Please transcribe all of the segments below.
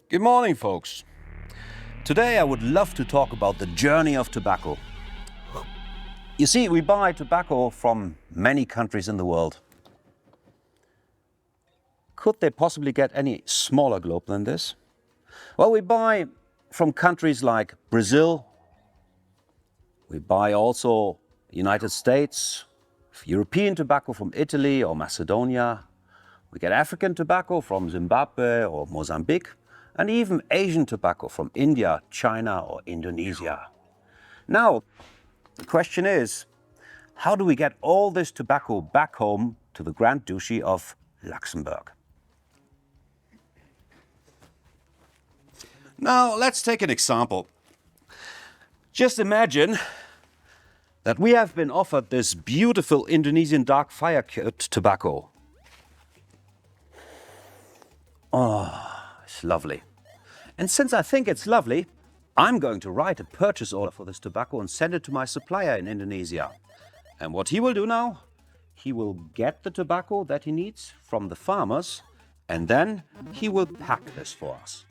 Good morning, folks. Today I would love to talk about the journey of tobacco. You see, we buy tobacco from many countries in the world. Could they possibly get any smaller globe than this? Well, we buy from countries like Brazil. We buy also United States, European tobacco from Italy or Macedonia. We get African tobacco from Zimbabwe or Mozambique, and even Asian tobacco from India, China or Indonesia. Now, the question is, how do we get all this tobacco back home to the Grand Duchy of Luxembourg? Now, let's take an example. Just imagine that we have been offered this beautiful Indonesian dark fire tobacco. Oh, it's lovely. And since I think it's lovely, I'm going to write a purchase order for this tobacco and send it to my supplier in Indonesia. And what he will do now, he will get the tobacco that he needs from the farmers, and then he will pack this for us.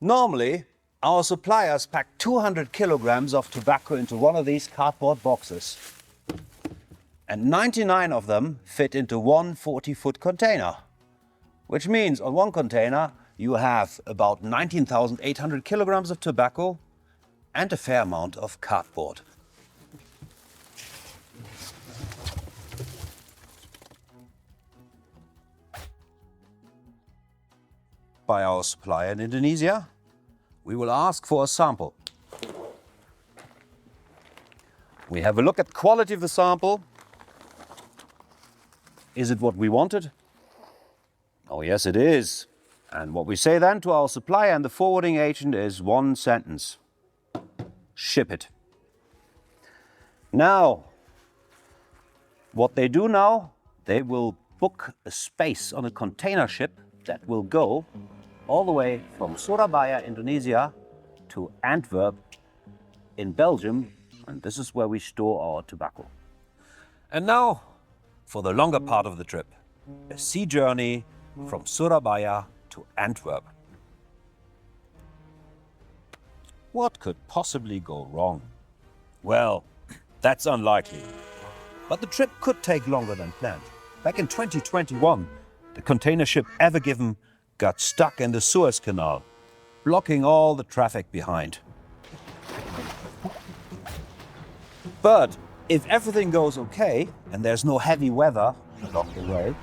Normally, our suppliers pack 200 kilograms of tobacco into one of these cardboard boxes. And 99 of them fit into one 40-foot container, which means on one container you have about 19,800 kilograms of tobacco and a fair amount of cardboard. By our supplier in Indonesia, we will ask for a sample. We have a look at the quality of the sample. Is it what we wanted? Oh yes, it is. And what we say then to our supplier and the forwarding agent is one sentence: ship it. Now, what they do now, they will book a space on a container ship that will go all the way from Surabaya, Indonesia, to Antwerp in Belgium, and this is where we store our tobacco. And now, for the longer part of the trip, a sea journey from Surabaya to Antwerp. What could possibly go wrong? Well, that's unlikely. But the trip could take longer than planned. Back in 2021, the container ship Ever Given got stuck in the Suez Canal, blocking all the traffic behind. But if everything goes okay and there's no heavy weather along the way,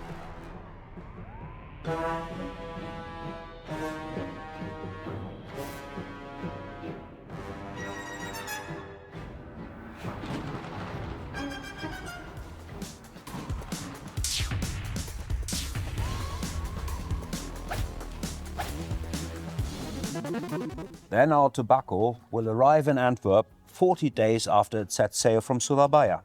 then our tobacco will arrive in Antwerp 40 days after it sets sail from Surabaya.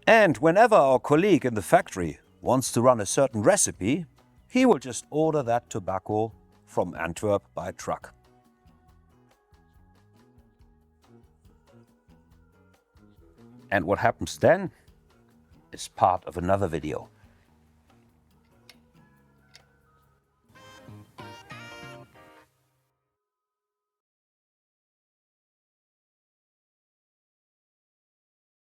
And whenever our colleague in the factory wants to run a certain recipe, he will just order that tobacco from Antwerp by truck. And what happens then is part of another video.